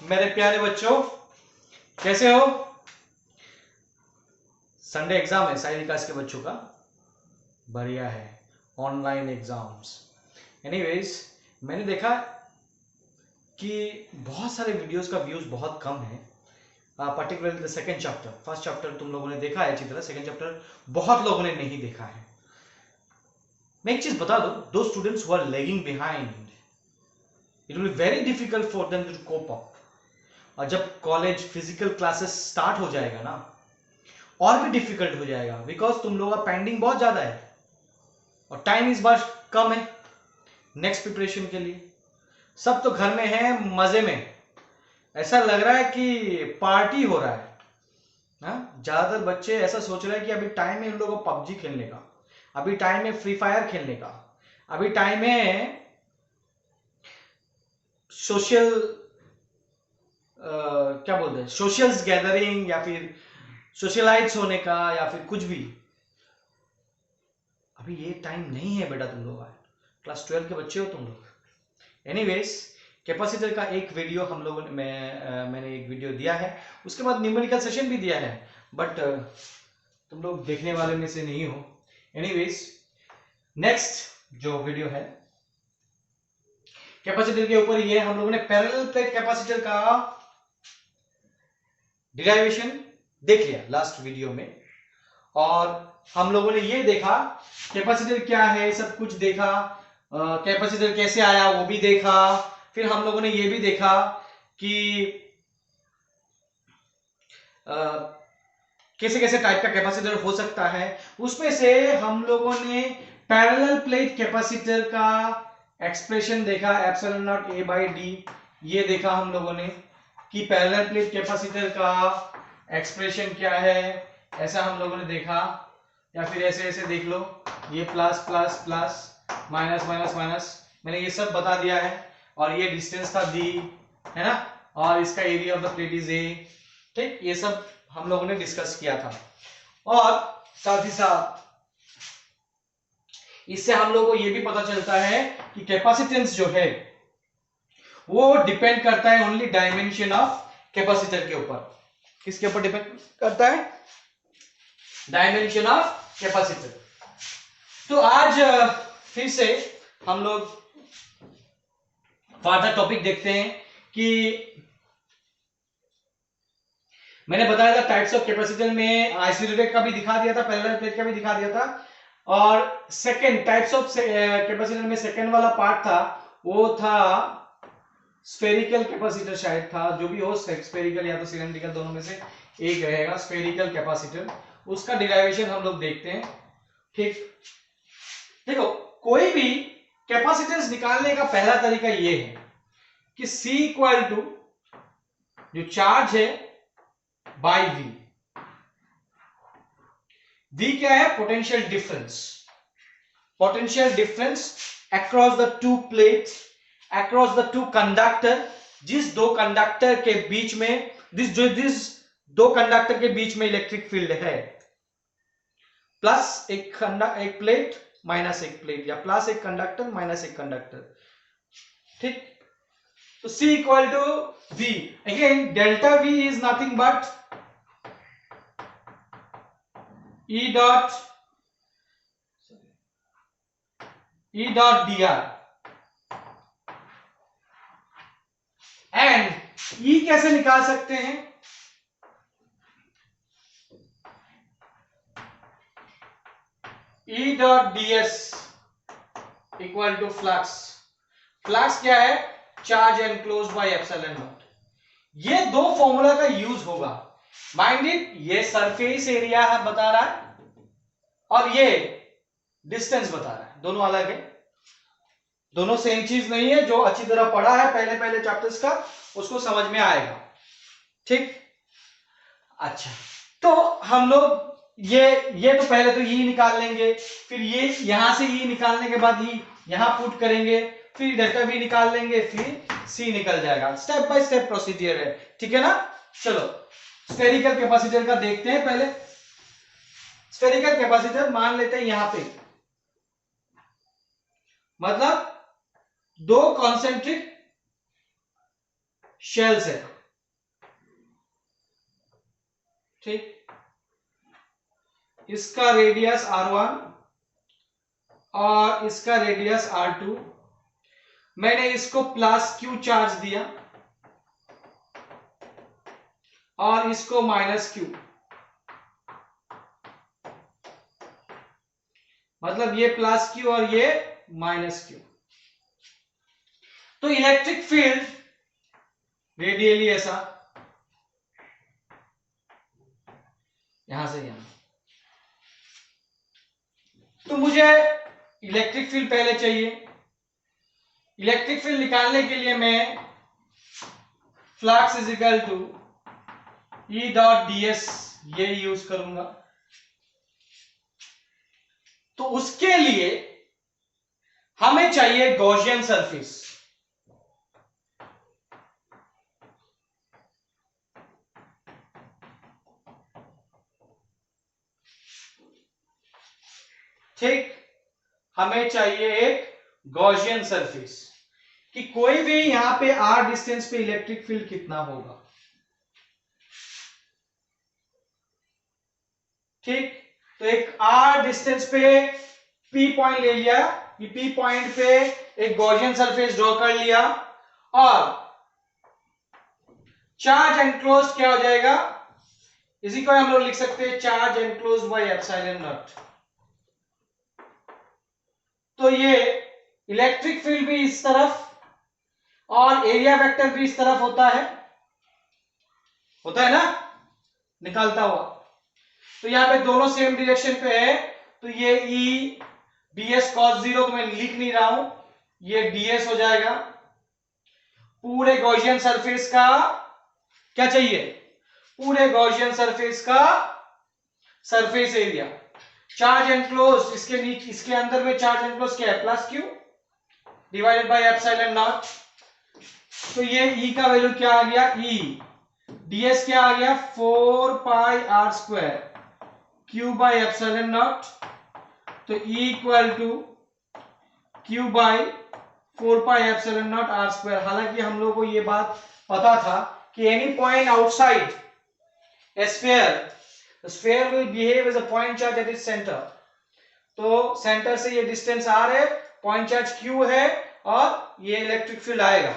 मेरे प्यारे बच्चों, कैसे हो? संडे एग्जाम है साई विकास के बच्चों का, बढ़िया है, ऑनलाइन एग्जाम्स। एनीवेज, मैंने देखा कि बहुत सारे वीडियोस का व्यूज बहुत कम है, particularly the second chapter. First chapter तुम लोगों ने देखा है अच्छी तरह, सेकंड चैप्टर बहुत लोगों ने नहीं देखा है। मैं एक चीज बता दूं, दो students who are lagging behind, it will be very difficult for them to cope up. और जब कॉलेज फिजिकल क्लासेस स्टार्ट हो जाएगा ना, और भी डिफिकल्ट हो जाएगा, बिकॉज तुम लोगों का पेंडिंग बहुत ज्यादा है और टाइम इस बार कम है नेक्स्ट प्रिपरेशन के लिए। सब तो घर में है, मजे में, ऐसा लग रहा है कि पार्टी हो रहा है। ज्यादातर बच्चे ऐसा सोच रहे हैं कि अभी टाइम है इन लोगों को पबजी खेलने का, अभी टाइम है फ्री फायर खेलने का, अभी टाइम है सोशल क्या बोलते हैं, सोशल्स गैदरिंग या फिर सोशलाइट्स होने का या फिर कुछ भी। अभी ये टाइम नहीं है बेटा, तुम लोग क्लास 12 के बच्चे हो तुम लोग। एनीवेज, कैपेसिटर का एक वीडियो हम लोगों ने मैंने एक वीडियो दिया है, उसके बाद न्यूमेरिकल सेशन भी दिया है, बट तुम लोग देखने वाले में से नहीं हो। एनीवेज, नेक्स्ट जो वीडियो है कैपेसिटर के ऊपर, ये हम लोगों ने पैरेलल प्लेट कैपेसिटर का डिराइवेशन देख लिया लास्ट वीडियो में, और हम लोगों ने ये देखा कैपेसिटर क्या है, सब कुछ देखा, कैपेसिटर कैसे आया वो भी देखा। फिर हम लोगों ने ये भी देखा कि कैसे कैसे टाइप का कैपेसिटर हो सकता है। उसमें से हम लोगों ने पैरेलल प्लेट कैपेसिटर का एक्सप्रेशन देखा, epsilon not a by D, ये देखा हम लोगों ने कि पैरेलल प्लेट कैपेसिटर का एक्सप्रेशन क्या है, ऐसा हम लोगों ने देखा। या फिर ऐसे ऐसे देख लो, ये plus plus plus, minus minus minus, मैंने ये सब बता दिया है। और ये डिस्टेंस था दी, है ना, और इसका area of the plate is a. ठीक, ये सब हम लोगों ने डिस्कस किया था। और साथ ही साथ इससे हम लोगों को ये भी पता चलता है कि कैपेसिटेंस जो है वो डिपेंड करता है ओनली डायमेंशन ऑफ कैपेसिटर के ऊपर। किसके ऊपर डिपेंड करता है? Dimension of capacitor. तो आज फिर से हम लोग फर्दर टॉपिक देखते हैं कि मैंने बताया था टाइप्स ऑफ कैपेसिटर में आइसोलेटेड का भी दिखा दिया था, पैरेलल प्लेट का भी दिखा दिया था, और सेकंड टाइप्स ऑफ कैपेसिटर में सेकंड वाला पार्ट था वो था स्फेरिकल कैपेसिटर, शायद था, जो भी हो, स्फेरिकल या तो सिलेंड्रिकल, दोनों में से एक रहेगा, स्फेरिकल कैपेसिटर। उसका डिराइवेशन हम लोग देखते हैं। ठीक, देखो, कोई भी कैपेसिटेंस निकालने का पहला तरीका ये है कि C इक्वल टू जो चार्ज है बाई V। V क्या है? Potential difference. Potential difference across the two plates, across the two conductor, जिस दो कंडक्टर के बीच में जिस दो कंडक्टर के बीच में इलेक्ट्रिक फील्ड है, प्लस एक प्लेट माइनस एक प्लेट, या प्लस एक कंडक्टर माइनस एक कंडक्टर। ठीक, तो C equal to V, again delta V is nothing but E dot dr, and E कैसे निकाल सकते हैं? E dot ds equal to flux. Flux क्या है? Charge enclosed by epsilon naught. ये दो फॉर्मूला का यूज होगा, माइंड इट। ये सरफेस एरिया है बता रहा है और ये डिस्टेंस बता रहा है, दोनों अलग है, दोनों सेम चीज नहीं है। जो अच्छी तरह पढ़ा है पहले पहले चैप्टर्स का उसको समझ में आएगा। ठीक, अच्छा, तो हम लोग ये तो पहले तो E निकाल लेंगे, फिर ये यहां से E निकालने के बाद E यहां पुट करेंगे, फिर डेल्टा V निकाल लेंगे, फिर C निकल जाएगा। स्टेप बाय स्टेप प्रोसीजर है, ठीक है ना। चलो स्फेरिकल कैपेसिटर का देखते हैं पहले। स्फेरिकल कैपेसिटर मान लेते हैं यहां पे, मतलब दो कॉन्सेंट्रिक शेल्स है, ठीक। इसका रेडियस R1 और इसका रेडियस R2। मैंने इसको प्लस Q चार्ज दिया और इसको माइनस Q, मतलब ये प्लस Q और ये माइनस Q। तो इलेक्ट्रिक फील्ड रेडियली ऐसा, यहां से यहां। तो मुझे इलेक्ट्रिक फील्ड पहले चाहिए। इलेक्ट्रिक फील्ड निकालने के लिए मैं flux is equal to E dot ds ये यूज करूंगा। तो उसके लिए हमें चाहिए गॉसियन सरफेस। ठीक, हमें चाहिए एक गॉसियन सरफेस कि कोई भी यहां पे r डिस्टेंस पे इलेक्ट्रिक फील्ड कितना होगा। ठीक, तो एक r डिस्टेंस पे p पॉइंट ले लिया, ये p पॉइंट पे एक गॉसियन सरफेस ड्रॉ कर लिया और चार्ज एनक्लोज्ड क्या हो जाएगा, इसी को हम लोग लिख सकते हैं charge enclosed by epsilon naught. तो ये इलेक्ट्रिक फील्ड भी इस तरफ और एरिया वेक्टर भी इस तरफ होता है ना, निकालता हुआ। तो यहां पे दोनों सेम डायरेक्शन पे है, तो ये E ds cos 0 तो मैं लिख नहीं रहा हूं, ये ds हो जाएगा। पूरे गॉसियन सरफेस का क्या चाहिए, पूरे गॉसियन सरफेस का सरफेस एरिया। चार्ज एनक्लोज इसके नीचे, इसके अंदर में चार्ज एनक्लोज क्या है, plus Q divided by epsilon naught. तो ये E का वैल्यू क्या आ गया, E ds क्या आ गया, 4 pi r square Q by epsilon naught. तो E equal to Q by 4 pi epsilon naught r square. हालांकि हम लोगों को ये बात पता था कि any point outside a sphere will behave as a point charge at its center। तो सेंटर से ये डिस्टेंस r है, पॉइंट चार्ज Q है और ये इलेक्ट्रिक फील्ड आएगा।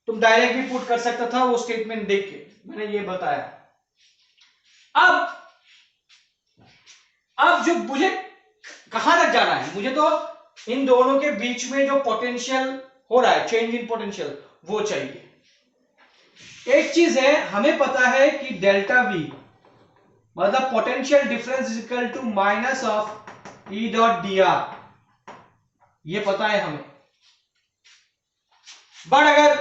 तुम डायरेक्ट भी पुट कर सकता था वो स्टेटमेंट देख के, मैंने ये बताया। अब जो मुझे कहां तक जाना है, मुझे तो इन दोनों के बीच में जो पोटेंशियल हो रहा है, चेंज इन पोटेंशियल, वो चाहिए। एक चीज है, हमें पता है कि डेल्टा V मतलब potential difference is equal to minus of E dot dr, ये पता है हमें। बट अगर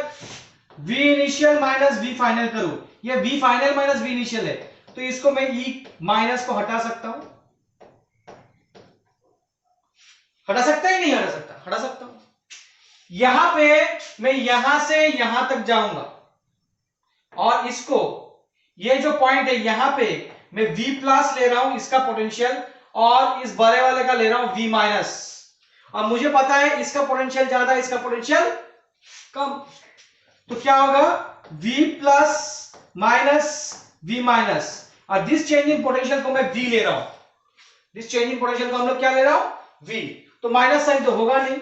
V initial minus V final करूं, ये V final minus V initial है, तो इसको मैं E माइनस को हटा सकता हूं, हटा सकता ही नहीं हटा सकता, हटा सकता हूं। यहां पे मैं यहां से यहां तक जाऊंगा और इसको, ये जो पॉइंट है यहां पे मैं V प्लस ले रहा हूं इसका पोटेंशियल, और इस बड़े वाले का ले रहा हूं V माइनस। और मुझे पता है इसका पोटेंशियल ज्यादा, इसका पोटेंशियल कम। तो क्या होगा, V plus minus V minus, और दिस चेंज इन पोटेंशियल को मैं V ले रहा हूं, दिस चेंज इन पोटेंशियल को हम लोग क्या ले रहा हूं, V। तो माइनस साइन तो होगा नहीं।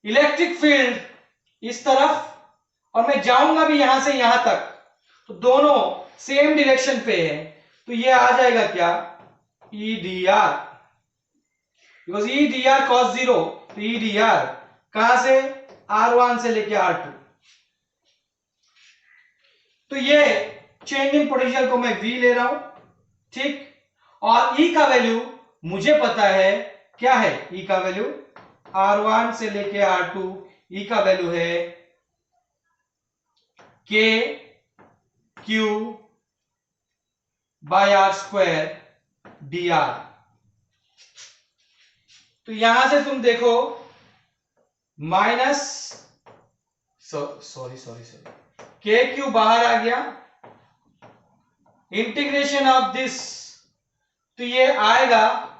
इलेक्ट्रिक फील्ड इस तरफ और मैं जाऊंगा भी यहां से यहां तक, तो दोनों सेम डायरेक्शन पे है, तो ये आ जाएगा क्या, E dr, because E dr cos 0, तो E dr कहां से, R1 से लेके R2। तो ये चेंज इन पोटेंशियल को मैं V ले रहा हूं, ठीक। और E का वैल्यू मुझे पता है क्या है, E का वैल्यू R1 से लेके R2, E का वैल्यू है K Q by R square dr। तो यहां से तुम देखो माइनस, सॉरी K Q बाहर आ गया, इंटीग्रेशन ऑफ दिस, तो ये आएगा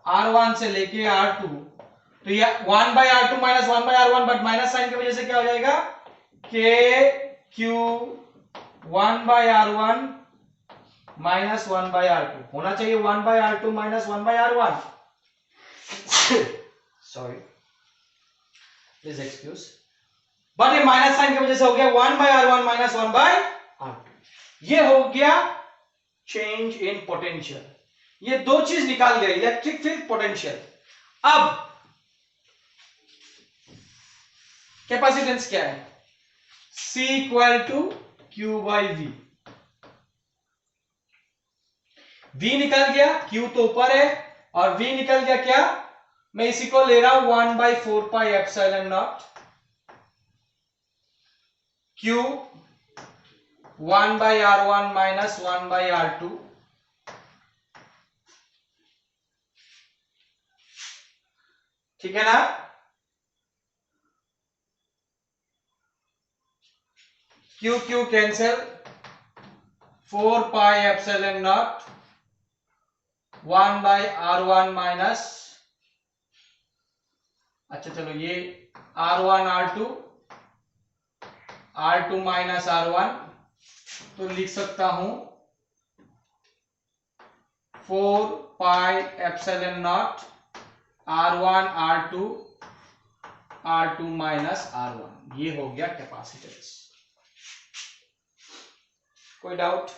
R1 से लेके R2, तो ये 1/R2 minus 1/R1, but minus sign की वजह से क्या हो जाएगा, KQ 1/R1 माइनस 1/R2 होना चाहिए, 1/R2 minus 1/R1 sorry please excuse, but ये माइनस साइन की वजह से हो गया 1/R1 माइनस 1/R2। ये हो गया चेंज इन पोटेंशियल। ये दो चीज निकाल गए, इलेक्ट्रिक फील्ड, पोटेंशियल। अब कैपेसिटेंस क्या है, C equal to Q by V। V निकल गया, Q तो ऊपर है, और V निकल गया क्या, मैं इसी को ले रहा हूं 1/4 पाई epsilon not Q 1/R1 minus 1/R2 ठीक है ना। Q Q cancel, 4 pi epsilon not 1/R1 minus, अच्छा चलो ये R1 R2 माइनस R1, तो लिख सकता हूं 4 pi epsilon not R1 R2 minus R1। ये हो गया कैपेसिटेंस। कोई डाउट,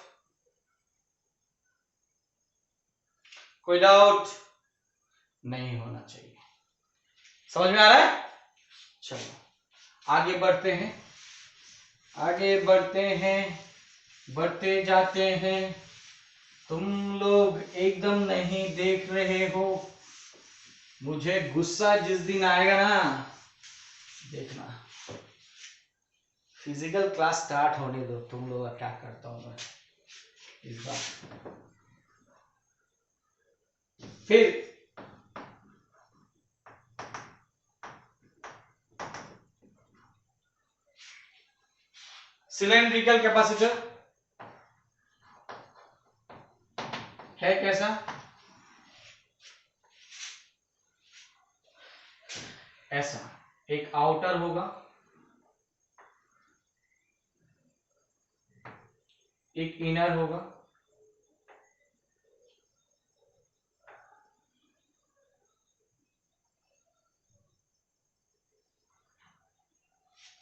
कोई डाउट नहीं होना चाहिए, समझ में आ रहा है। चलो आगे बढ़ते हैं, आगे बढ़ते हैं, बढ़ते जाते हैं। तुम लोग एकदम नहीं देख रहे हो, मुझे गुस्सा जिस दिन आएगा ना, देखना। फिजिकल क्लास स्टार्ट होने दो, तुम लोग क्या करता हूं मैं इस बार। फिर सिलेंड्रिकल कैपेसिटर है कैसा, ऐसा एक आउटर होगा, एक इनर होगा,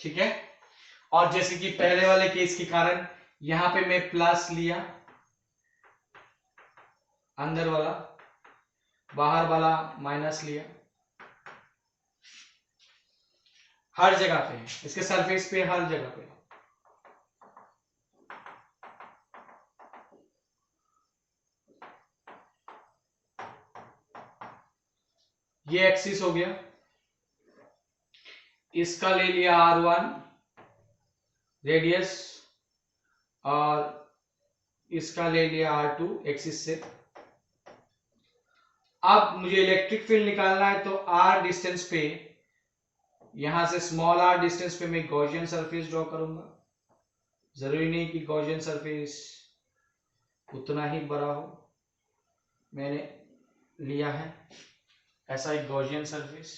ठीक है। और जैसे कि पहले वाले केस के कारण यहां पे मैं प्लस लिया, अंदर वाला, बाहर वाला माइनस लिया, हर जगह पे, इसके सरफेस पे, हर जगह पे। ये एक्सिस हो गया, इसका ले लिया R1 रेडियस, और इसका ले लिया R2 एक्सिस से। अब मुझे इलेक्ट्रिक फील्ड निकालना है, तो R डिस्टेंस पे, यहां से स्मॉल r डिस्टेंस पे मैं गॉसियन सरफेस ड्रॉ करूंगा। जरूरी नहीं कि गॉसियन सरफेस उतना ही बड़ा हो, मैंने लिया है ऐसा एक गॉसियन सरफेस,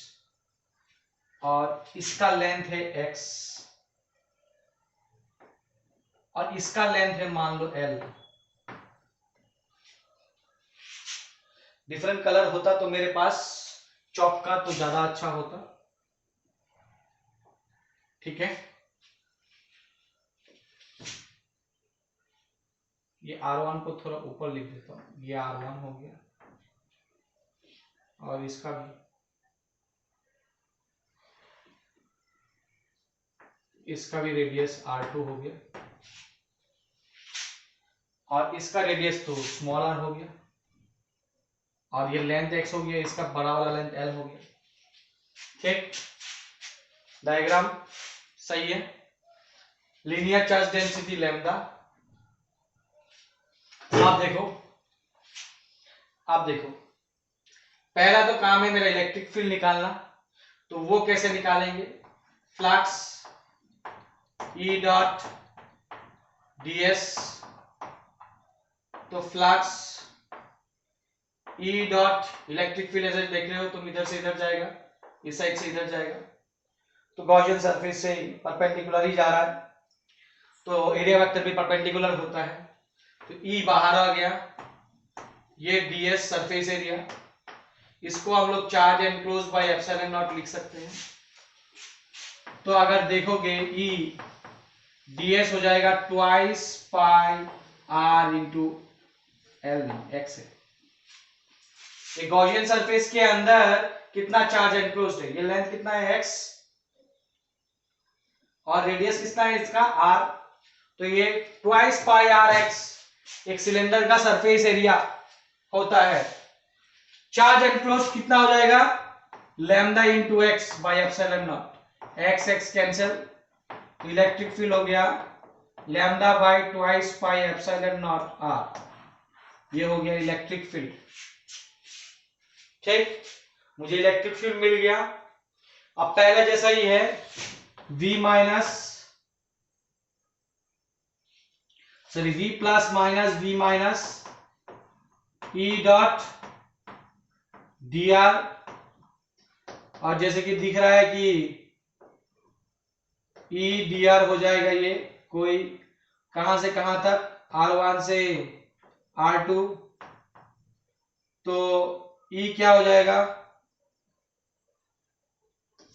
और इसका लेंथ है x, और इसका लेंथ है मान लो l। डिफरेंट कलर होता तो मेरे पास चॉक का तो ज्यादा अच्छा होता, ठीक है। ये R1 को थोड़ा ऊपर लिख देता हूं, ये R1 हो गया, और इसका भी, इसका भी रेडियस R2 हो गया, और इसका रेडियस तो स्मॉल r हो गया, और ये लेंथ x हो गया, इसका बड़ा वाला लेंथ l हो गया, ठीक। डायग्राम सही है। Linear charge density lambda. आप देखो, आप देखो, पहला तो काम है मेरा इलेक्ट्रिक फील्ड निकालना, तो वो कैसे निकालेंगे, फ्लक्स E डॉट ds, तो flux E dot electric field ऐसे देख रहे हो तुम, इधर से इधर जाएगा, इस साइड से इधर जाएगा, तो गॉसियन सरफेस से परपेंडिकुलर ही जा रहा है, तो एरिया वेक्टर भी परपेंडिकुलर होता है, तो ई बाहर आ गया, ये ds सरफेस एरिया, इसको हम लोग charge enclose by epsilon not लिख सकते हैं। तो अगर देखोगे ई ds हो जाएगा ट्वाइस पाई r इंटू एल एक्स है। ये गॉसियन सरफेस के अंदर कितना चार्ज एनक्लोज्ड है, ये लेंथ कितना है x और रेडियस कितना है इसका r, तो ये ट्वाइस पाई आर एक्स एक सिलेंडर का सरफेस एरिया होता है। चार्ज एनक्लोज कितना हो जाएगा, lambda into X by epsilon naught, X X cancel, तो इलेक्ट्रिक फील्ड हो गया lambda by twice pi epsilon naught R, ये हो गया इलेक्ट्रिक फील्ड। ठीक, मुझे इलेक्ट्रिक फील्ड मिल गया। अब पहले जैसा ही है, v minus sorry v plus minus v minus e dot dr, और जैसे कि दिख रहा है कि e dr हो जाएगा, ये कोई कहां से कहां तक, r1 से r2, तो e क्या हो जाएगा,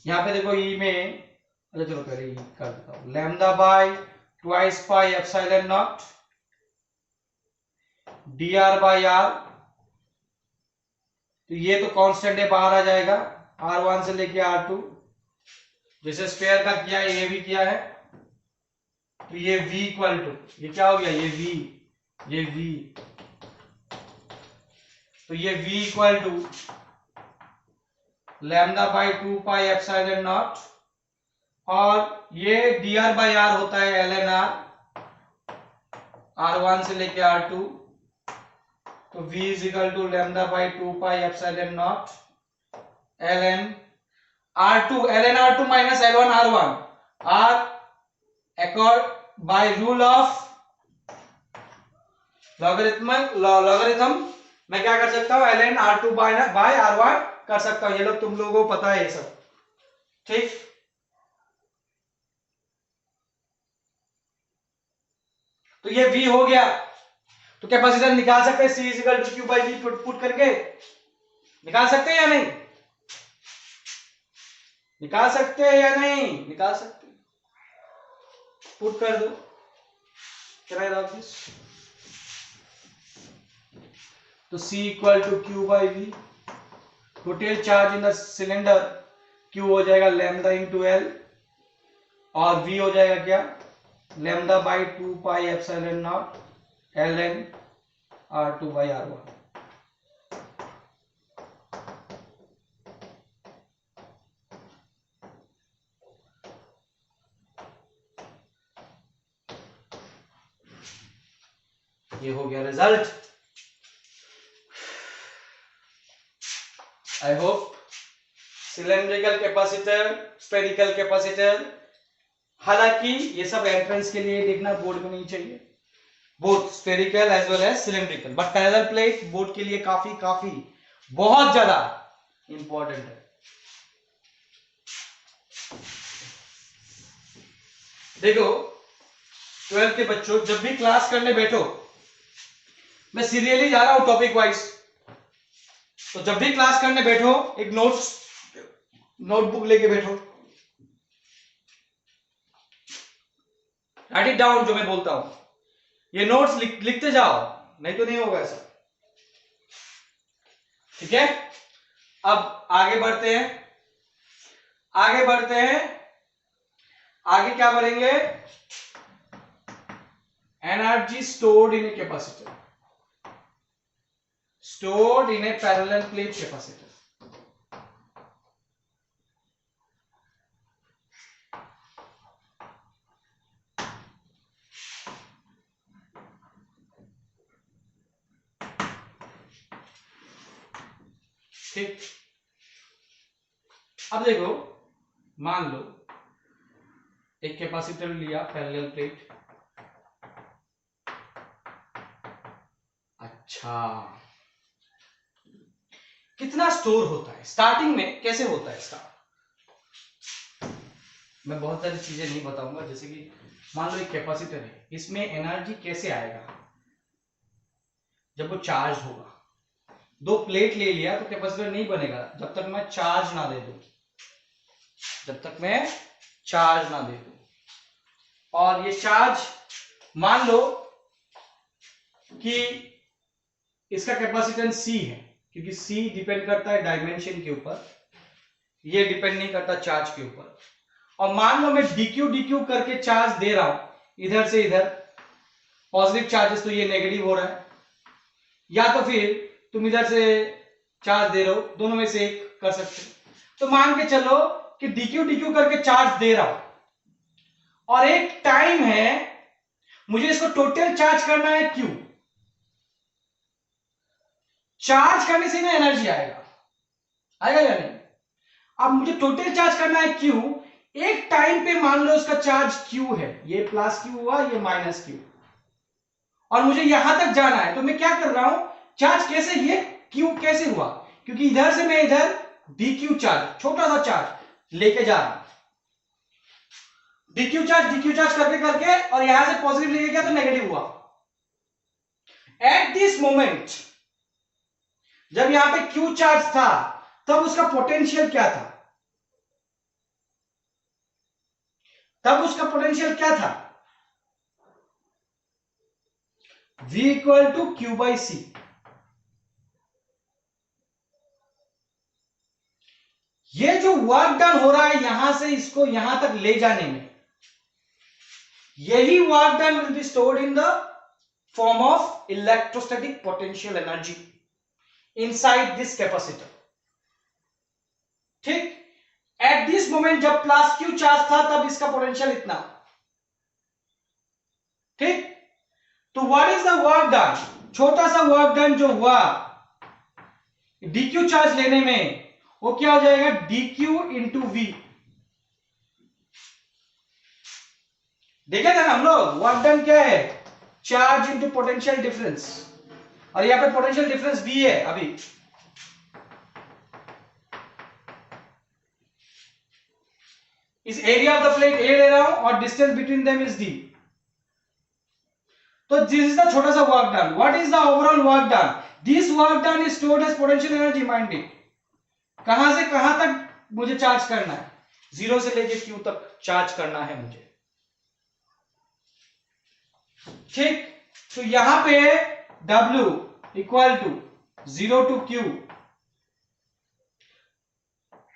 यहां पे देखो e में, अच्छा चलो पहले e कर देता हूं, lambda by twice pi epsilon naught dr by r, तो ये तो कांस्टेंट है, बाहर आ जाएगा, r1 से लेके r2, जैसे स्क्वायर का किया है ये भी किया है, तो ये v इक्वल टू, ये क्या हो गया, ये v, तो ये v equal to lambda by 2 pi epsilon naught, और ये dr बाई r होता है ln r, r1 से लेके r2, तो v is equal to lambda by 2 pi epsilon naught ln r2 minus l1 r1 r accord by rule of logarithm मैं क्या कर सकता हूं, ln r2 बाय r1 कर सकता हूं, ये लोग तुम लोगों को पता है ये सब। ठीक, तो ये v हो गया, तो कैपेसिटर निकाल सकते हैं, C is equal to Q by V put करके निकाल सकते हैं या नहीं, निकाल सकते हैं या नहीं, निकाल सकते हैं, पुट कर दो, तो C equal to Q by V, total charge in the cylinder Q हो जाएगा लैम्डा इंटू एल, और V हो जाएगा क्या, lambda by 2 pi epsilon naught ln r2 by r1। ये हो गया result. I hope cylindrical capacitor, spherical capacitor, हालांकि ये सब एंट्रेंस के लिए देखना बोर्ड में नहीं चाहिए, both spherical as well as cylindrical, but parallel plate board के लिए काफी बहुत ज्यादा इंपॉर्टेंट है। देखो 12th के बच्चों, जब भी क्लास करने बैठो, मैं सीरियली जा रहा हूं टॉपिक वाइज, तो जब भी क्लास करने बैठो एक नोटबुक लेके बैठो, राइट इट डाउन, जो मैं बोलता हूं ये नोट्स लिखते जाओ, नहीं तो नहीं होगा ऐसा। ठीक है, अब आगे बढ़ते हैं, आगे क्या बढ़ेंगे, energy stored in a capacitor, stored in a parallel plate capacitor। ठीक, अब देखो, मान लो एक कैपेसिटर लिया पैरेलल प्लेट, अच्छा कितना स्टोर होता है, स्टार्टिंग में कैसे होता है इसका। मैं बहुत सारी चीजें नहीं बताऊंगा, जैसे कि मान लो एक कैपेसिटर है, इसमें एनर्जी कैसे आएगा जब वो चार्ज होगा। दो प्लेट ले लिया तो कैपेसिटर नहीं बनेगा जब तक मैं चार्ज ना दे दूं, जब तक मैं चार्ज ना दे दूं। और ये चार्ज मान लो कि इसका कैपेसिटेंस C है, क्योंकि C डिपेंड करता है डायमेंशन के ऊपर, ये डिपेंड नहीं करता चार्ज के ऊपर। और मान लो मैं dq करके चार्ज दे रहा हूं इधर से इधर, पॉजिटिव चार्जेस तो ये नेगेटिव हो रहा है, या तो फिर तुम इधर से चार्ज दे रहे हो, दोनों में से एक कर सकते हो। तो मान के चलो कि dq करके चार्ज दे रहा हूं और एक टाइम है मुझे इसको टोटल चार्ज करना है Q। चार्ज करने से ना एनर्जी आएगा, आएगा या नहीं। अब मुझे टोटल चार्ज करना है Q, एक टाइम पे मान लो उसका चार्ज Q है, ये प्लस Q हुआ, ये माइनस Q, और मुझे यहां तक जाना है। तो मैं क्या कर रहा हूं, चार्ज कैसे, ये Q कैसे हुआ, क्योंकि इधर से मैं इधर dq चार्ज, छोटा सा चार्ज लेके जा रहा हूं, dq चार्ज करके करके, और यहां से पॉजिटिव लेके गया तो नेगेटिव हुआ। एट दिस मोमेंट जब यहां पे Q चार्ज था तब उसका पोटेंशियल क्या था, तब उसका पोटेंशियल क्या था, V equal to Q by C। ये जो वर्क डन हो रहा है यहां से इसको यहां तक ले जाने में, यही work done will be stored in the form of electrostatic potential energy inside this capacitor. ठीक, एट दिस मोमेंट जब प्लस Q चार्ज था तब इसका पोटेंशियल इतना। ठीक, तो what is the work done, छोटा सा वर्क डन जो हुआ dq चार्ज लेने में, वो क्या हो जाएगा, dq इंटू v। देखे थे ना हम लोग, वर्क डन क्या है, चार्ज इंटू पोटेंशियल डिफरेंस, और यहां पे पोटेंशियल डिफरेंस v है। अभी इस area of the plate a ले रहा हूं और distance between them is d। तो दिस इज द छोटा सा work done. What is the overall work done, this work done is stored as potential energy. Mind it, कहां से कहां तक मुझे चार्ज करना है, 0 से लेके Q तक चार्ज करना है मुझे। ठीक, तो यहां पे W equal to 0 to Q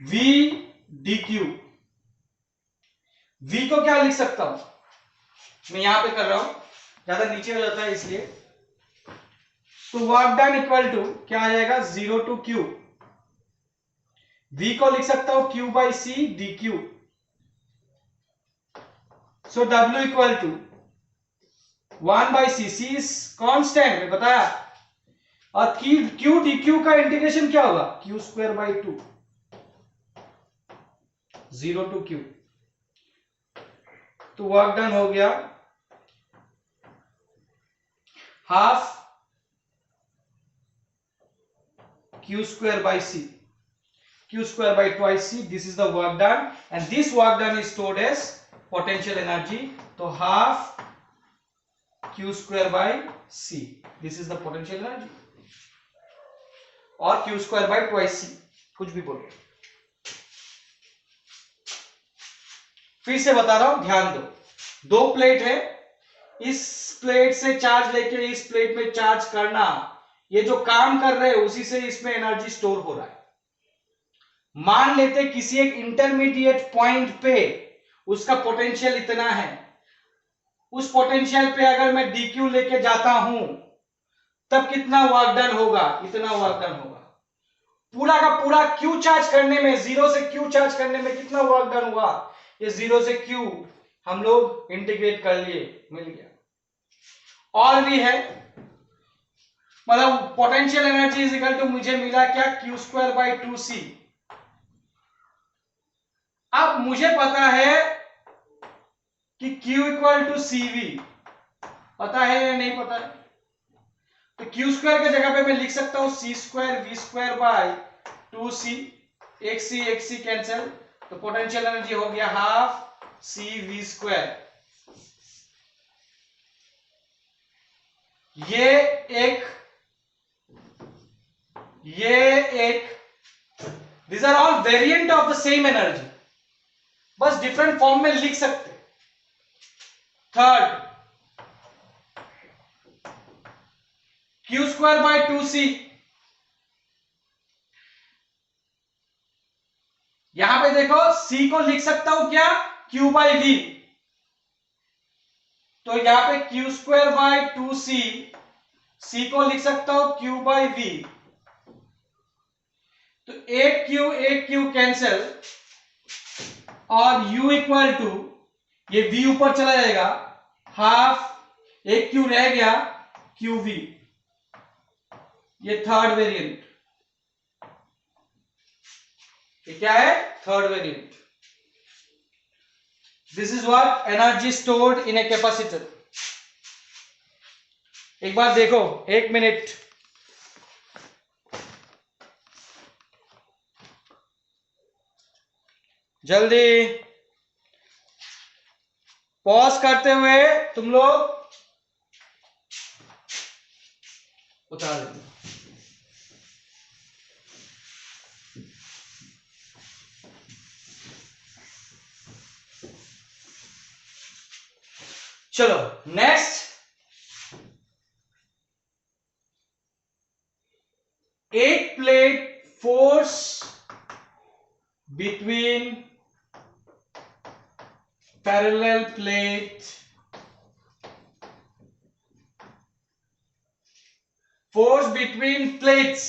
V dq। V को क्या लिख सकता हूं, मैं यहां पे कर रहा हूं, ज्यादा नीचे हो जाता है इसलिए। तो वर्क डन इक्वल टू क्या आ जाएगा, 0 टू Q, V को लिख सकता हूं Q by C dq। So W equal to 1 by C, C is constant में बताया, और Q dq का इंटीग्रेशन क्या होगा, Q square by 2, 0 to Q। तो वर्क डन हो गया half Q square by C, Q square by twice C, this is the work done, and this work done is stored as potential energy, तो half Q square by C, this is the potential energy, और Q square by twice C, कुछ भी बोलो। फिर से बता रहा हूं, ध्यान दो, दो प्लेट है, इस प्लेट से चार्ज लेके इस प्लेट में चार्ज करना, ये जो काम कर रहे हैं उसी से इसमें एनर्जी स्टोर हो रहा है। मान लेते किसी एक इंटरमीडिएट पॉइंट पे उसका पोटेंशियल इतना है, उस पोटेंशियल पे अगर मैं dq लेके जाता हूं तब कितना वर्क डन होगा, इतना वर्क डन होगा। पूरा का पूरा Q चार्ज करने में, 0 से Q चार्ज करने में कितना वर्क डन हुआ, ये 0 से Q हम लोग इंटीग्रेट कर लिए, मिल गया। और भी है, मतलब potential energy is equal to मुझे मिला क्या, Q स्क्वायर बाई 2C। अब मुझे पता है कि Q इक्वल टू CV, पता है या नहीं पता है, तो Q स्क्वायर के जगह पे मैं लिख सकता हूं C square V square by 2c, एक सी कैंसिल, तो पोटेंशियल एनर्जी हो गया हाफ सी वी स्क्वायर। ये एक these are all variant of the same energy, बस डिफरेंट फॉर्म में लिख सकते। Third, q square bye 2c, यहां पे देखो c को लिख सकता हूं क्या, q बाय v, तो यहां पे q square bye 2c, c को लिख सकता हूं q बाय v, तो एक q कैंसिल और u इक्वल टू, ये v ऊपर चला जाएगा, हाफ एक q रह गया qv, ये थर्ड वेरिएंट, ये क्या है, third variant. This is what energy stored in a capacitor. एक बार देखो, एक मिनट, जल्दी पॉज करते हुए तुम लोग उतार देंगे। चलो नेक्स्ट, एक plate force between parallel plate, force between plates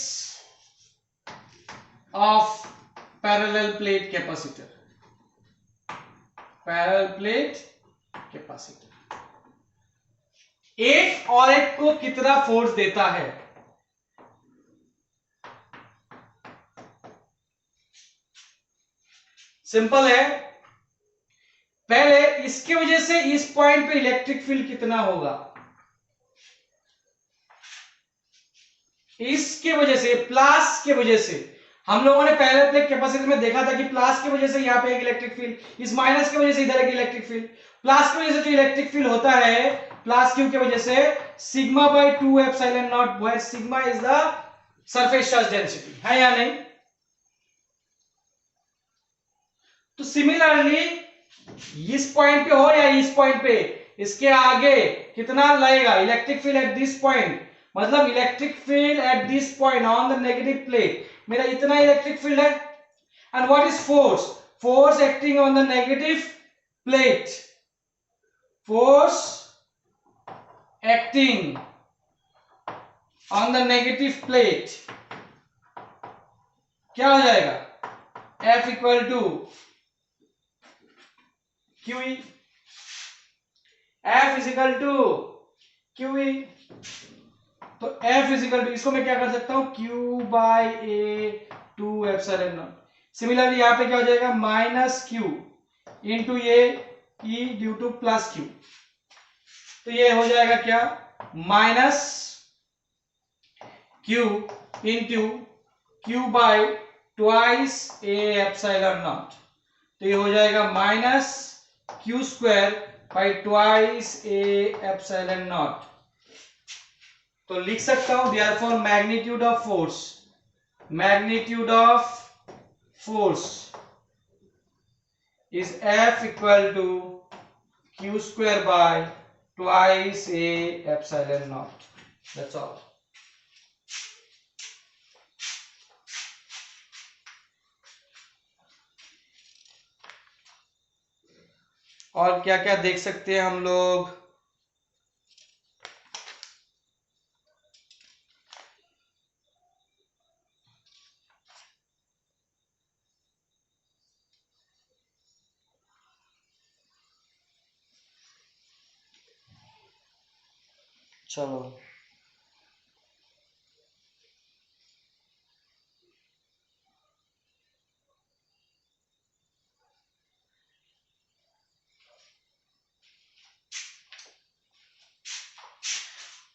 of parallel plate capacitor, parallel plate capacitor, एक और एक को कितना फोर्स देता है, सिंपल है। पहले इसकी वजह से इस पॉइंट पे इलेक्ट्रिक फील्ड कितना होगा, इसके वजह से, प्लस के वजह से, हम लोगों ने पहले प्लेट कैपेसिटर में देखा था कि प्लस की वजह से यहां पे एक इलेक्ट्रिक फील्ड, इस माइनस की वजह से इधर एक इलेक्ट्रिक फील्ड, प्लस की वजह से जो इलेक्ट्रिक फील्ड होता है प्लस क्यू की वजह से, sigma by 2 epsilon naught, where sigma is the surface charge density, है या नहीं। तो सिमिलरली इस पॉइंट पे हो या इस पॉइंट पे, इसके आगे कितना लगेगा electric field at this point, मतलब electric field at this point on the negative plate, मेरा इतना इलेक्ट्रिक फील्ड है। And what is force, force acting on the negative plate, force acting on the negative plate क्या हो जाएगा, F equal to QE, F is equal to QE, तो F is equal to, इसको मैं क्या कर सकता हूं, Q by A 2 epsilon naught. Similarly यहां पे क्या हो जाएगा, माइनस Q इंटू ये E due to plus Q, तो ये हो जाएगा क्या, minus Q into Q by twice A epsilon naught, तो ये हो जाएगा minus Q square by twice A epsilon naught. तो लिख सकता हूं therefore magnitude of force, magnitude of force is F equal to Q square by twice A epsilon naught, that's all. और क्या क्या देख सकते हैं हम लोग, चलो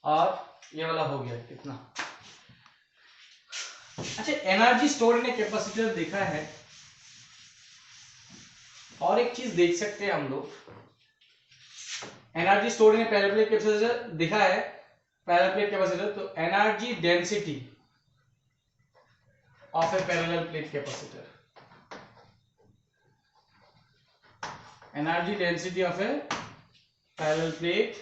और ये वाला हो गया कितना, अच्छा, एनर्जी स्टोर इन कैपेसिटर देखा है, और एक चीज देख सकते हैं हम लोग, energy store in parallel plate capacitor देखा है, पैरेलल प्लेट कैपेसिटर, तो energy density of A parallel plate capacitor, energy density of A parallel plate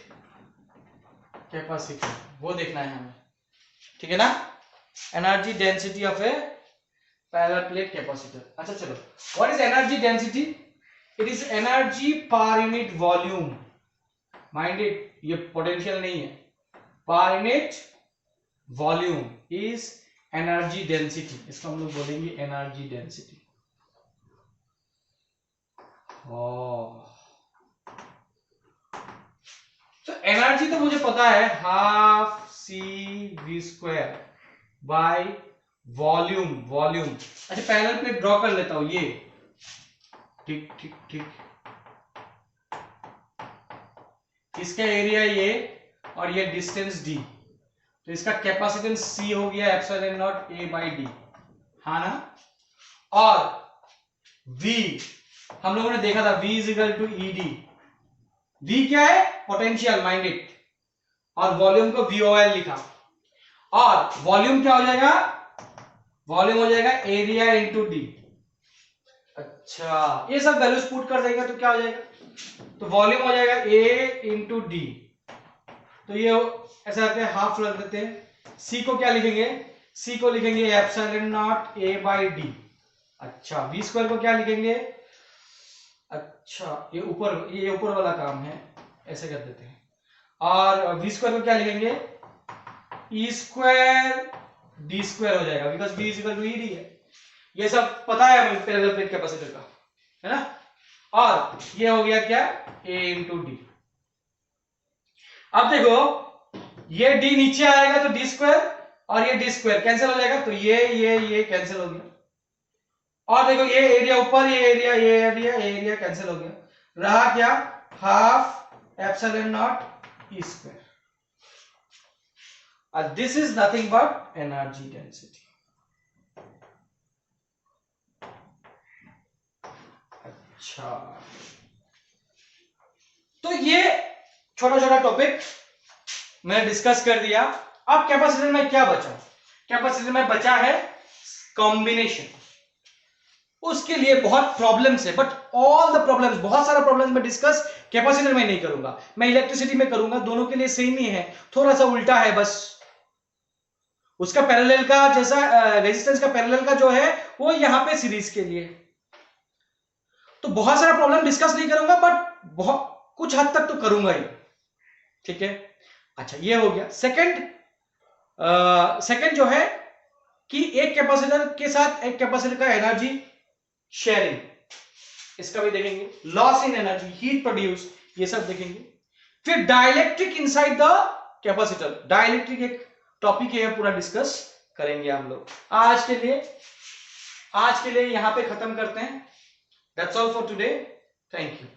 capacitor, वो देखना है हमें, ठीक है ना, energy density of A parallel plate capacitor. अच्छा चलो, what is energy density? It is energy per unit volume, mind it, ये पोटेंशियल नहीं है, per unit volume is energy density, इसको हम लोग बोलेंगे एनर्जी डेंसिटी। तो एनर्जी तो मुझे पता है, half C V square by volume, volume. अच्छा, पैरेलल प्लेट ड्रॉ कर लेता हूं, ये ठीक ठीक ठीक, इसका एरिया ये और ये डिस्टेंस डी, तो इसका कैपेसिटेंस सी हो गया epsilon not a by D, हाँ ना, और V हम लोगों ने देखा था, V is equal to E D, V क्या है, पोटेंशियल, माइंड इट, और वॉल्यूम को VOL लिखा, और वॉल्यूम क्या हो जाएगा, वॉल्यूम हो जाएगा एरिया इंटू डी। अच्छा, ये सब वैल्यूज पुट कर देगा तो क्या हो जाएगा, तो वॉल्यूम हो जाएगा A इंटू डी, तो ये ऐसा करते हैं, हाफ रख देते हैं, C को क्या लिखेंगे, C को लिखेंगे epsilon not A by D. अच्छा, V स्क्वायर को क्या लिखेंगे, अच्छा ये ऊपर वाला काम है, ऐसे कर देते हैं, और V स्क्वायर को क्या लिखेंगे, E स्क्वायर डी स्क्वायर हो जाएगा, because V is equal to ED है, ये सब पता है हमें पैरेलल प्लेट कैपेसिटर का, है ना, और ये हो गया क्या, A इंटू डी। अब देखो, ये D नीचे आएगा तो डी स्क्वायर, और ये डी स्क्वायर कैंसिल हो जाएगा, तो ये कैंसिल हो गया, और देखो ये एरिया ऊपर, ये एरिया कैंसिल हो गया, रहा क्या, half epsilon not E square, and this is nothing but energy density। अच्छा, तो ये छोटा छोटा टॉपिक मैंने डिस्कस कर दिया। अब कैपेसिटर में क्या बचा, कैपेसिटर में बचा है कॉम्बिनेशन, उसके लिए बहुत प्रॉब्लम्स है, बट ऑल द प्रॉब्लम्स, बहुत सारा प्रॉब्लम्स मैं डिस्कस कैपेसिटर में नहीं करूंगा, मैं इलेक्ट्रिसिटी में करूंगा, दोनों के लिए सेम ही है, थोड़ा सा उल्टा है बस, उसका पैरेलल का जैसा रेजिस्टेंस का पैरेलल का जो है वो यहां पे सीरीज के लिए, तो बहुत सारा प्रॉब्लम डिस्कस नहीं करूंगा, बट बहुत कुछ हद तक तो करूंगा ही, ठीक है। अच्छा, ये हो गया। सेकंड जो है कि एक कैपेसिटर के साथ एक कैपेसिटर का एनर्जी शेयरिंग, इसका भी देखेंगे, loss in energy, heat produce, ये सब देखेंगे। फिर dielectric inside the capacitor, dielectric एक टॉपिक है, पूरा डिस्कस करेंगे हम लोग। आज के लिए यहां पे खत्म करते हैं। That's all for today, thank you.